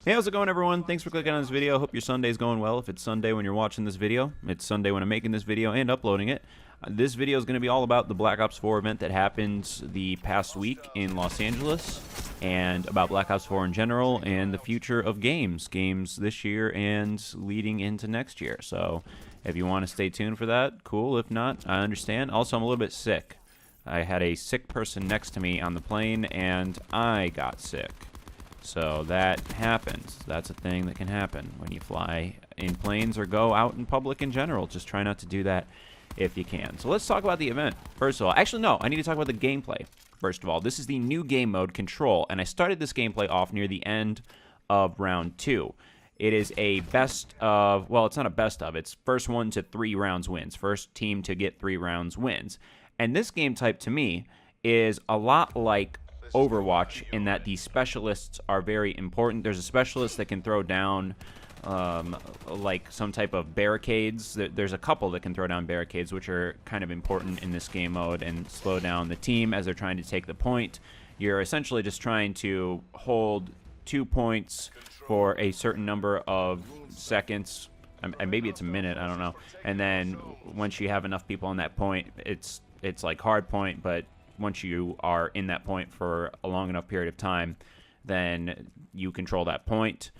Hey, how's it going, everyone? Thanks for clicking on this video. Hope your Sunday's going well. If it's Sunday when you're watching this video, it's Sunday when I'm making this video and uploading it. This video is going to be all about the Black Ops 4 event that happened the past week in Los Angeles, and about Black Ops 4 in general, and the future of games this year and leading into next year. So if you want to stay tuned for that, cool. If not, I understand. Also, I'm a little bit sick. I had a sick person next to me on the plane, and I got sick. So that happens. That's a thing that can happen when you fly in planes or go out in public in general. Just try not to do that if you can. So let's talk about the event. First of all, actually no, I need to talk about the gameplay. First of all, this is the new game mode, Control, and I started this gameplay off near the end of round 2. It is a best of, well, it's not a best of, it's first 1 to 3 rounds wins. First team to get 3 rounds wins. And this game type, to me, is a lot like Overwatch in that the specialists are very important. There's a specialist that can throw down like some type of barricades. There's a couple that can throw down barricades, which are kind of important in this game mode and slow down the team as they're trying to take the point. You're essentially just trying to hold 2 points for a certain number of seconds, and maybe it's a minute, I don't know. And then once you have enough people on that point, it's like hard point, but once you are in that point for a long enough period of time, then you control that point.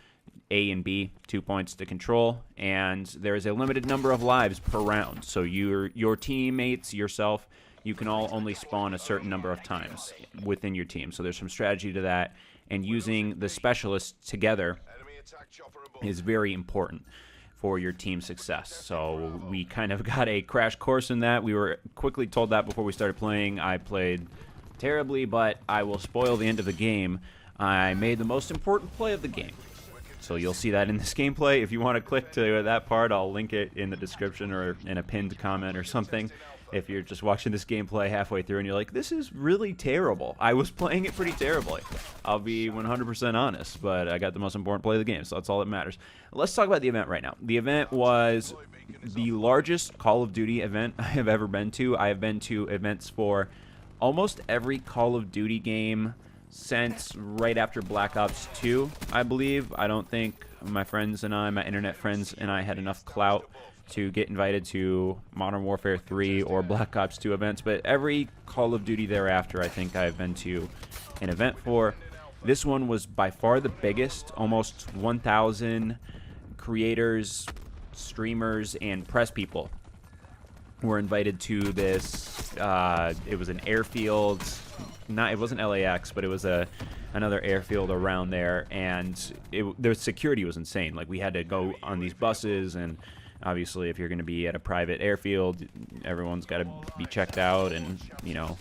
A and B, 2 points to control, and there is a limited number of lives per round. So your teammates, yourself, you can all only spawn a certain number of times within your team. So there's some strategy to that, and using the specialists together is very important for your team success. So we kind of got a crash course in that. We were quickly told that before we started playing. I played terribly, but I will spoil the end of the game. I made the most important play of the game. So you'll see that in this gameplay. If you want to click to that part, I'll link it in the description or in a pinned comment or something. If you're just watching this gameplay halfway through and you're like, this is really terrible. I was playing it pretty terribly. I'll be 100% honest, but I got the most important play of the game, so that's all that matters. Let's talk about the event right now. The event was the largest Call of Duty event I have ever been to. I have been to events for almost every Call of Duty game since right after Black Ops 2, I believe. I don't think my friends and I, my internet friends and I, had enough clout to get invited to Modern Warfare 3 or Black Ops 2 events, but every Call of Duty thereafter I think I've been to an event for. This one was by far the biggest. Almost 1,000 creators, streamers, and press people were invited to this. It was an airfield. It wasn't LAX, but it was another airfield around there, and the security was insane. Like, we had to go on these buses, and obviously if you're going to be at a private airfield, everyone's got to be checked out and, you know,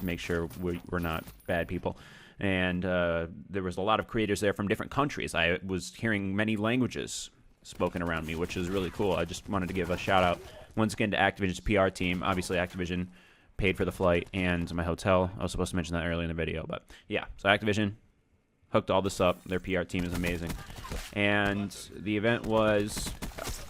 make sure we're not bad people. And there was a lot of creators there from different countries. I was hearing many languages spoken around me, which is really cool. I just wanted to give a shout out once again to Activision's PR team. Obviously Activision paid for the flight and my hotel. I was supposed to mention that earlier in the video, but yeah. So Activision hooked all this up. Their PR team is amazing. And the event was,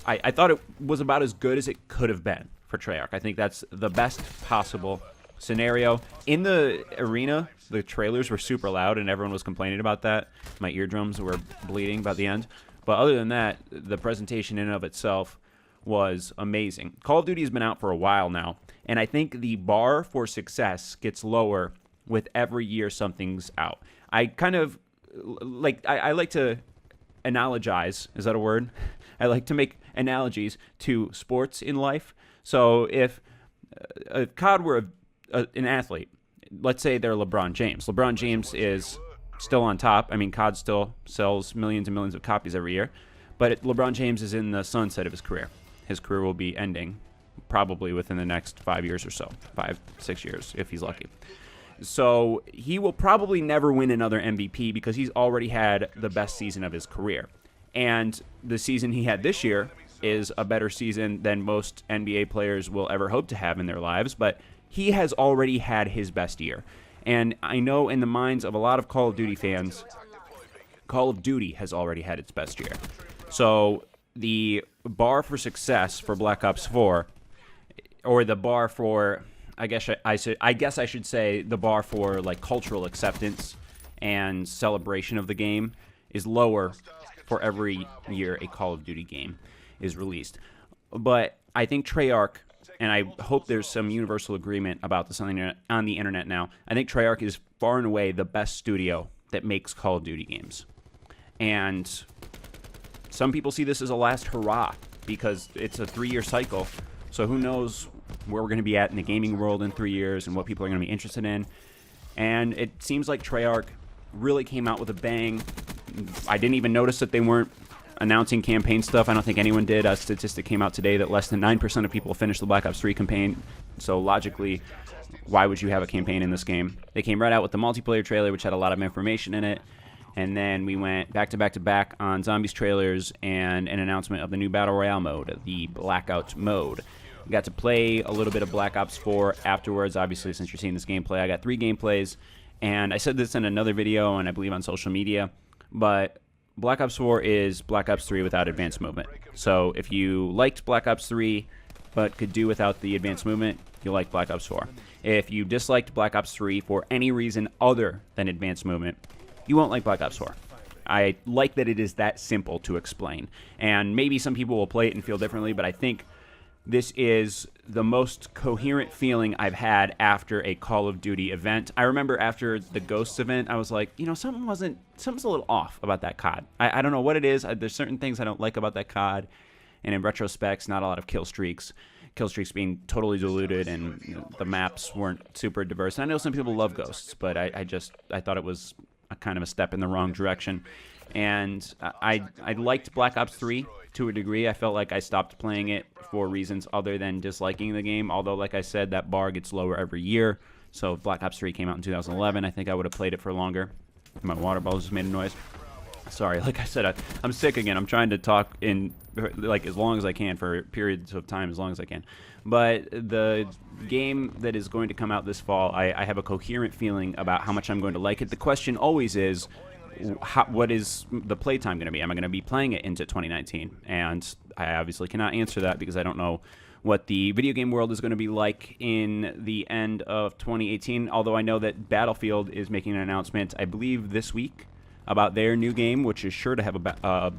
I thought it was about as good as it could have been for Treyarch. I think that's the best possible scenario. In the arena, the trailers were super loud and everyone was complaining about that. My eardrums were bleeding by the end. But other than that, the presentation in and of itself was amazing. Call of Duty has been out for a while now, and I think the bar for success gets lower with every year something's out. I kind of like, I like to analogize. Is that a word? I like to make analogies to sports in life. So if COD were an athlete, let's say they're LeBron James. LeBron James is still on top. I mean, COD still sells millions and millions of copies every year, but LeBron James is in the sunset of his career. His career will be ending probably within the next 5 years or so, 5-6 years if he's lucky. So he will probably never win another MVP because he's already had the best season of his career. And the season he had this year is a better season than most NBA players will ever hope to have in their lives, but he has already had his best year. And I know in the minds of a lot of Call of Duty fans, Call of Duty has already had its best year. So the bar for success for Black Ops 4, or the bar for, I guess I should say the bar for like cultural acceptance and celebration of the game is lower for every year a Call of Duty game is released. But I think Treyarch, and I hope there's some universal agreement about this on the internet now, I think Treyarch is far and away the best studio that makes Call of Duty games. And some people see this as a last hurrah because it's a 3-year cycle. So who knows where we're going to be at in the gaming world in 3 years and what people are going to be interested in. And it seems like Treyarch really came out with a bang. I didn't even notice that they weren't announcing campaign stuff. I don't think anyone did. A statistic came out today that less than 9% of people finished the Black Ops 3 campaign. So logically, why would you have a campaign in this game? They came right out with the multiplayer trailer, which had a lot of information in it. And then we went back to back to back on Zombies trailers and an announcement of the new Battle Royale mode, the Blackout mode. We got to play a little bit of Black Ops 4 afterwards. Obviously, since you're seeing this gameplay, I got 3 gameplays. And I said this in another video, and I believe on social media, but Black Ops 4 is Black Ops 3 without advanced movement. So if you liked Black Ops 3 but could do without the advanced movement, you'll like Black Ops 4. If you disliked Black Ops 3 for any reason other than advanced movement, you won't like Black Ops 4. I like that it is that simple to explain. And maybe some people will play it and feel differently, but I think this is the most coherent feeling I've had after a Call of Duty event. I remember after the Ghosts event, I was like, you know, something's a little off about that COD. I don't know what it is. There's certain things I don't like about that COD. And in retrospect, not a lot of kill streaks being totally diluted, and you know, the maps weren't super diverse. And I know some people love Ghosts, but I thought it was a kind of a step in the wrong direction. And I liked Black Ops 3 to a degree. I felt like I stopped playing it for reasons other than disliking the game, although, like I said, that bar gets lower every year. So if Black Ops 3 came out in 2011, I think I would have played it for longer. My water bottle just made a noise. Sorry, like I said, I'm sick again. I'm trying to talk in like as long as I can for periods of time, as long as I can. But the game that is going to come out this fall, I have a coherent feeling about how much I'm going to like it. The question always is, what is the playtime going to be? Am I going to be playing it into 2019? And I obviously cannot answer that because I don't know what the video game world is going to be like in the end of 2018, although I know that Battlefield is making an announcement, I believe this week, about their new game, which is sure to have a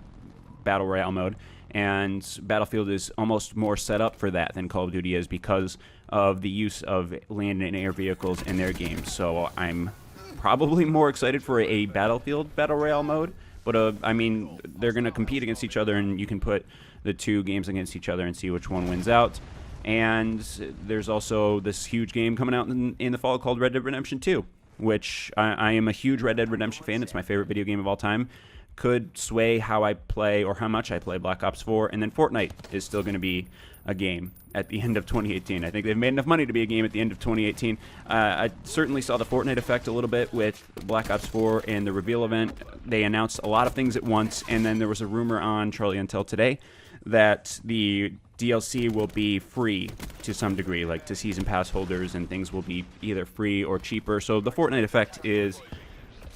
Battle Royale mode. And Battlefield is almost more set up for that than Call of Duty is because of the use of land and air vehicles in their games. So I'm probably more excited for a Battlefield Battle Royale mode. But, I mean, they're going to compete against each other, and you can put the two games against each other and see which one wins out. And there's also this huge game coming out in the fall called Red Dead Redemption 2, which I am a huge Red Dead Redemption fan. It's my favorite video game of all time. Could sway how I play or how much I play Black Ops 4. And then Fortnite is still going to be a game at the end of 2018. I think they've made enough money to be a game at the end of 2018. I certainly saw the Fortnite effect a little bit with Black Ops 4 and the reveal event. They announced a lot of things at once, and then there was a rumor on Charlie Until Today that the DLC will be free to some degree, like to season pass holders, and things will be either free or cheaper. So the Fortnite effect is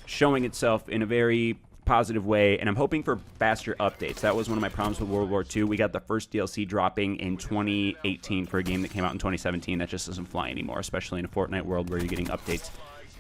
showing itself in a very positive way, and I'm hoping for faster updates. That was one of my problems with World War II. We got the first DLC dropping in 2018 for a game that came out in 2017. That just doesn't fly anymore, especially in a Fortnite world where you're getting updates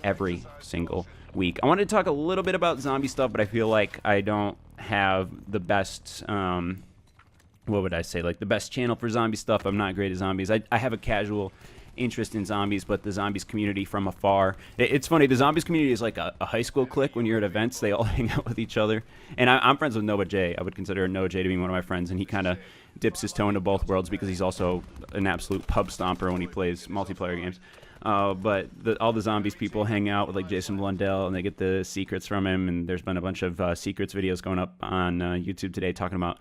every single week. I wanted to talk a little bit about zombie stuff, but I feel like I don't have the best, what would I say, like the best channel for zombie stuff. I'm not great at zombies. I have a casual interest in zombies, but the zombies community from afar. It's funny, the zombies community is like a high school clique. When you're at events, they all hang out with each other. And I'm friends with Noba J. I would consider Noba J to be one of my friends, and he kind of dips his toe into both worlds because he's also an absolute pub stomper when he plays multiplayer games. But all the zombies people hang out with like Jason Blundell, and they get the secrets from him, and there's been a bunch of secrets videos going up on YouTube today talking about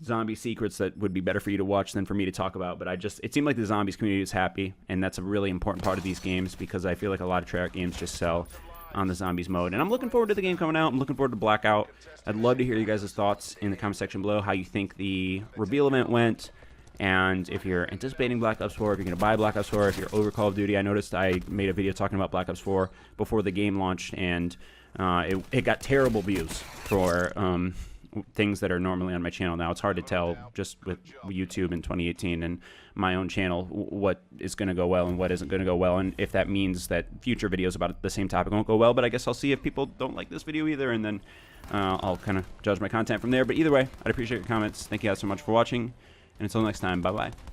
zombie secrets that would be better for you to watch than for me to talk about. But it seemed like the zombies community is happy, and that's a really important part of these games because I feel like a lot of Treyarch games just sell on the zombies mode. And I'm looking forward to the game coming out. I'm looking forward to Blackout. I'd love to hear you guys' thoughts in the comment section below, how you think the reveal event went, and if you're anticipating Black Ops 4, if you're going to buy Black Ops 4, if you're over Call of Duty. I noticed I made a video talking about Black Ops 4 before the game launched, and it got terrible views for things that are normally on my channel now. It's hard to tell just with YouTube in 2018 and my own channel what is going to go well and what isn't going to go well, and if that means that future videos about the same topic won't go well. But I guess I'll see if people don't like this video either, and then I'll kind of judge my content from there. But either way, I'd appreciate your comments. Thank you guys so much for watching, and until next time, bye-bye.